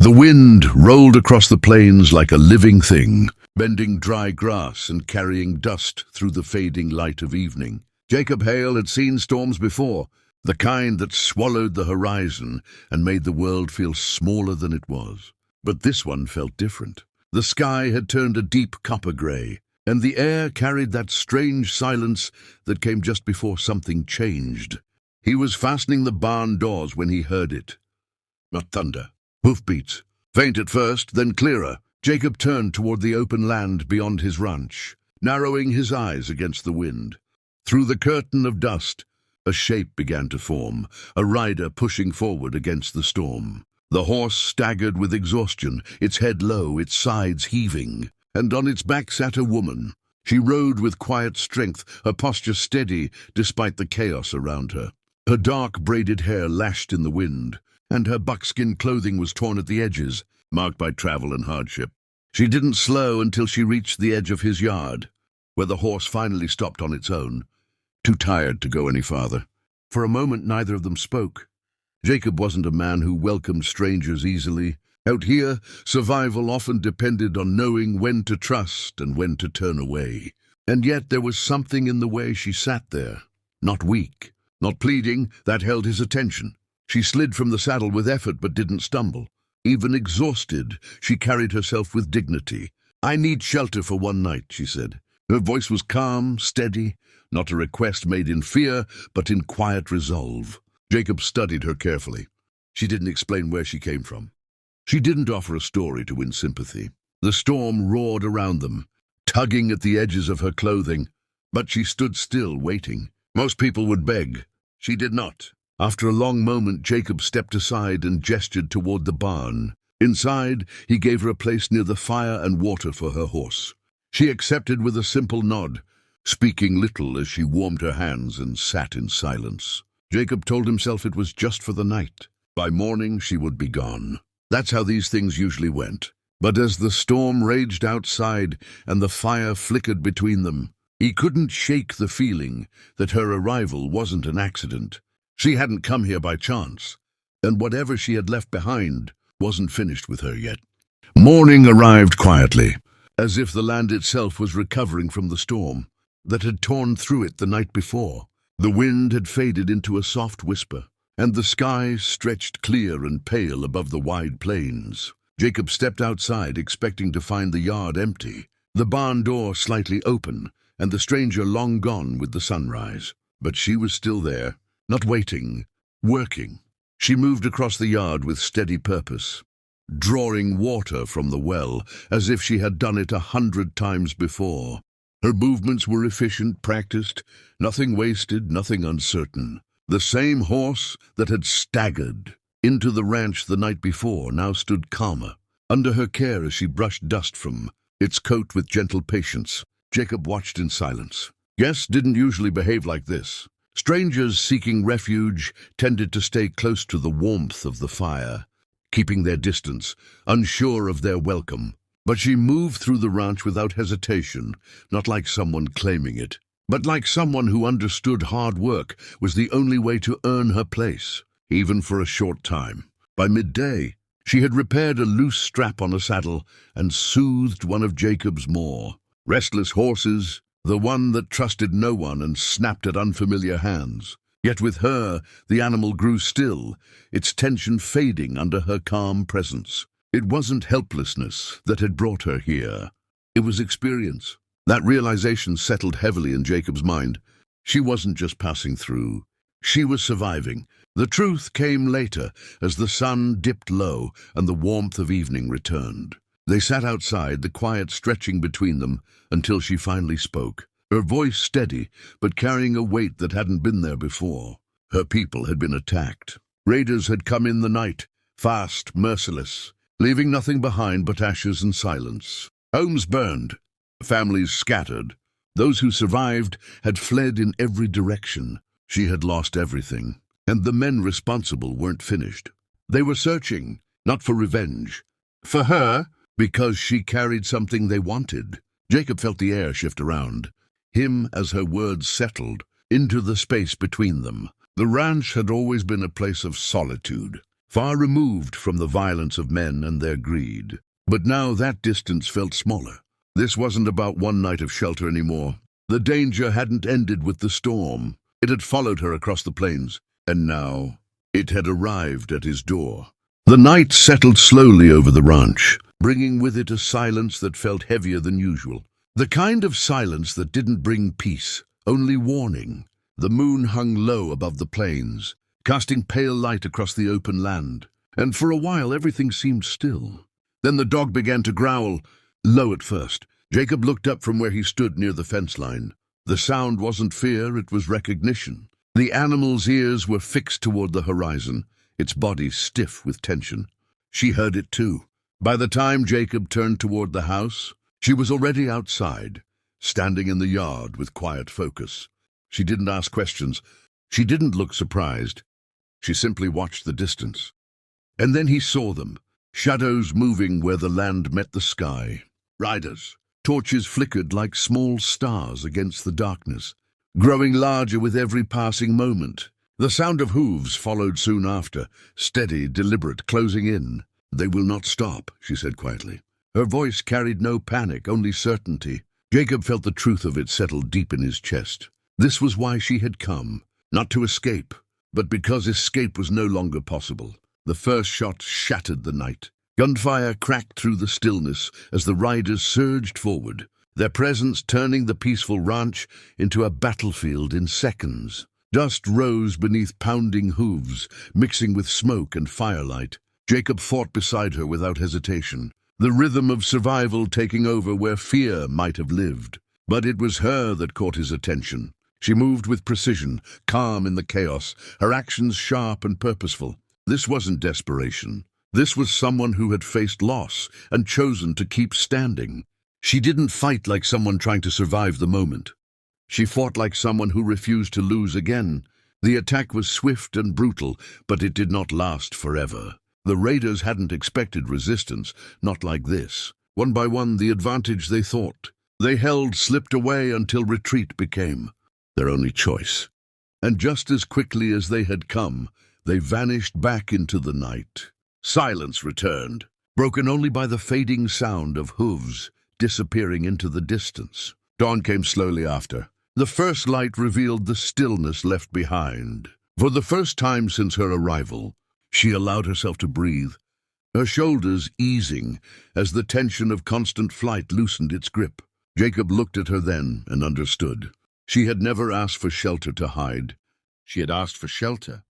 The wind rolled across the plains like a living thing, bending dry grass and carrying dust through the fading light of evening. Jacob Hale had seen storms before, the kind that swallowed the horizon and made the world feel smaller than it was. But this one felt different. The sky had turned a deep copper grey, and the air carried that strange silence that came just before something changed. He was fastening the barn doors when he heard it. Not thunder. Hoofbeats. Faint at first, then clearer. Jacob turned toward the open land beyond his ranch, narrowing his eyes against the wind. Through the curtain of dust, a shape began to form, a rider pushing forward against the storm. The horse staggered with exhaustion, its head low, its sides heaving, and on its back sat a woman. She rode with quiet strength, her posture steady despite the chaos around her. Her dark braided hair lashed in the wind, and her buckskin clothing was torn at the edges, marked by travel and hardship. She didn't slow until she reached the edge of his yard, where the horse finally stopped on its own, too tired to go any farther. For a moment neither of them spoke. Jacob wasn't a man who welcomed strangers easily. Out here, survival often depended on knowing when to trust and when to turn away. And yet there was something in the way she sat there. Not weak, not pleading, that held his attention. She slid from the saddle with effort but didn't stumble. Even exhausted, she carried herself with dignity. "I need shelter for one night," she said. Her voice was calm, steady, not a request made in fear, but in quiet resolve. Jacob studied her carefully. She didn't explain where she came from. She didn't offer a story to win sympathy. The storm roared around them, tugging at the edges of her clothing, but she stood still, waiting. Most people would beg. She did not. After a long moment, Jacob stepped aside and gestured toward the barn. Inside, he gave her a place near the fire and water for her horse. She accepted with a simple nod, speaking little as she warmed her hands and sat in silence. Jacob told himself it was just for the night. By morning, she would be gone. That's how these things usually went. But as the storm raged outside and the fire flickered between them, he couldn't shake the feeling that her arrival wasn't an accident. She hadn't come here by chance, and whatever she had left behind wasn't finished with her yet. Morning arrived quietly, as if the land itself was recovering from the storm that had torn through it the night before. The wind had faded into a soft whisper, and the sky stretched clear and pale above the wide plains. Jacob stepped outside, expecting to find the yard empty, the barn door slightly open, and the stranger long gone with the sunrise. But she was still there. Not waiting, working. She moved across the yard with steady purpose, drawing water from the well as if she had done it 100 times before. Her movements were efficient, practiced, nothing wasted, nothing uncertain. The same horse that had staggered into the ranch the night before now stood calmer, under her care as she brushed dust from its coat with gentle patience. Jacob watched in silence. Guests didn't usually behave like this. Strangers seeking refuge tended to stay close to the warmth of the fire, keeping their distance, unsure of their welcome. But she moved through the ranch without hesitation, not like someone claiming it, but like someone who understood hard work was the only way to earn her place, even for a short time. By midday, she had repaired a loose strap on a saddle and soothed one of Jacob's more restless horses, the one that trusted no one and snapped at unfamiliar hands. Yet with her, the animal grew still, its tension fading under her calm presence. It wasn't helplessness that had brought her here. It was experience. That realization settled heavily in Jacob's mind. She wasn't just passing through. She was surviving. The truth came later, as the sun dipped low and the warmth of evening returned. They sat outside, the quiet stretching between them, until she finally spoke. Her voice steady, but carrying a weight that hadn't been there before. Her people had been attacked. Raiders had come in the night, fast, merciless, leaving nothing behind but ashes and silence. Homes burned, families scattered. Those who survived had fled in every direction. She had lost everything, and the men responsible weren't finished. They were searching, not for revenge. For her, because she carried something they wanted. Jacob felt the air shift around him as her words settled into the space between them. The ranch had always been a place of solitude. far removed from the violence of men and their greed. But now that distance felt smaller. This wasn't about one night of shelter anymore. The danger hadn't ended with the storm. It had followed her across the plains, and now it had arrived at his door. The night settled slowly over the ranch, bringing with it a silence that felt heavier than usual. The kind of silence that didn't bring peace, only warning. The moon hung low above the plains, casting pale light across the open land, and for a while everything seemed still. Then the dog began to growl, low at first. Jacob looked up from where he stood near the fence line. The sound wasn't fear, it was recognition. The animal's ears were fixed toward the horizon, its body stiff with tension. She heard it too. By the time Jacob turned toward the house, she was already outside, standing in the yard with quiet focus. She didn't ask questions. She didn't look surprised. She simply watched the distance. And then he saw them, shadows moving where the land met the sky. Riders. Torches flickered like small stars against the darkness, growing larger with every passing moment. The sound of hooves followed soon after, steady, deliberate, closing in. "They will not stop," she said quietly. Her voice carried no panic, only certainty. Jacob felt the truth of it settle deep in his chest. This was why she had come, not to escape, but because escape was no longer possible. The first shot shattered the night. Gunfire cracked through the stillness as the riders surged forward, their presence turning the peaceful ranch into a battlefield in seconds. Dust rose beneath pounding hooves, mixing with smoke and firelight. Jacob fought beside her without hesitation, the rhythm of survival taking over where fear might have lived. But it was her that caught his attention. She moved with precision, calm in the chaos, her actions sharp and purposeful. This wasn't desperation. This was someone who had faced loss and chosen to keep standing. She didn't fight like someone trying to survive the moment. She fought like someone who refused to lose again. The attack was swift and brutal, but it did not last forever. The raiders hadn't expected resistance, not like this. One by one, the advantage they thought they held slipped away until retreat became their only choice. And just as quickly as they had come, they vanished back into the night. Silence returned, broken only by the fading sound of hooves disappearing into the distance. Dawn came slowly after. The first light revealed the stillness left behind. For the first time since her arrival, she allowed herself to breathe, her shoulders easing as the tension of constant flight loosened its grip. Jacob looked at her then and understood. She had never asked for shelter to hide. She had asked for shelter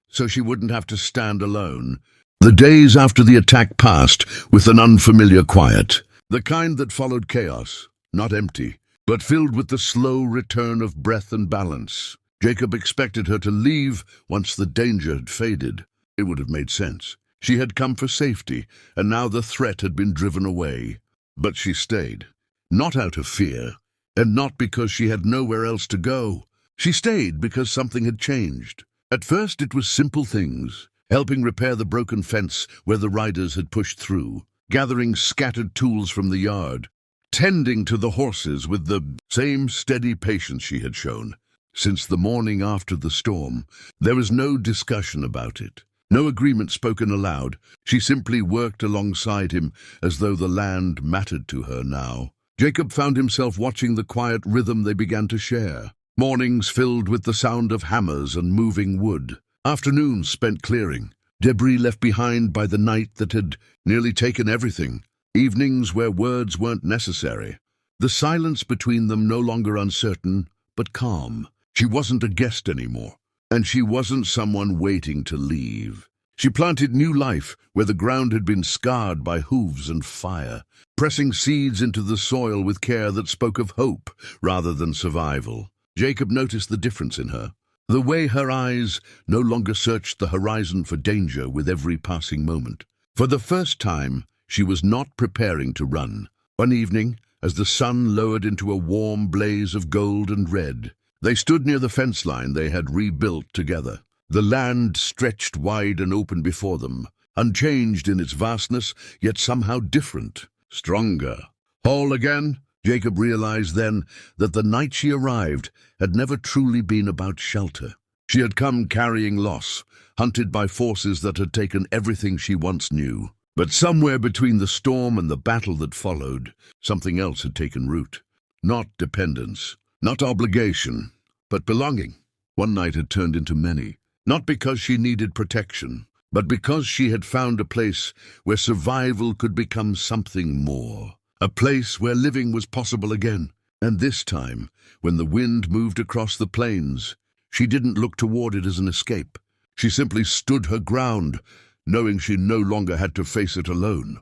so she wouldn't have to stand alone. The days after the attack passed with an unfamiliar quiet, the kind that followed chaos, not empty, but filled with the slow return of breath and balance. Jacob expected her to leave once the danger had faded. It would have made sense. She had come for safety, and now the threat had been driven away. But she stayed, not out of fear, and not because she had nowhere else to go. She stayed because something had changed. At first it was simple things, helping repair the broken fence where the riders had pushed through, gathering scattered tools from the yard, tending to the horses with the same steady patience she had shown. Since the morning after the storm, there was no discussion about it, no agreement spoken aloud. She simply worked alongside him as though the land mattered to her now. Jacob found himself watching the quiet rhythm they began to share. Mornings filled with the sound of hammers and moving wood. Afternoons spent clearing, debris left behind by the night that had nearly taken everything. Evenings where words weren't necessary. The silence between them no longer uncertain, but calm. She wasn't a guest anymore, and she wasn't someone waiting to leave. She planted new life where the ground had been scarred by hooves and fire, pressing seeds into the soil with care that spoke of hope rather than survival. Jacob noticed the difference in her, the way her eyes no longer searched the horizon for danger with every passing moment. For the first time, she was not preparing to run. One evening, as the sun lowered into a warm blaze of gold and red, they stood near the fence line they had rebuilt together. The land stretched wide and open before them, unchanged in its vastness, yet somehow different, stronger. Whole again? Jacob realized then that the night she arrived had never truly been about shelter. She had come carrying loss, hunted by forces that had taken everything she once knew. But somewhere between the storm and the battle that followed, something else had taken root. Not dependence, not obligation, but belonging. One night had turned into many, not because she needed protection, but because she had found a place where survival could become something more. A place where living was possible again. And this time, when the wind moved across the plains, she didn't look toward it as an escape. She simply stood her ground, knowing she no longer had to face it alone.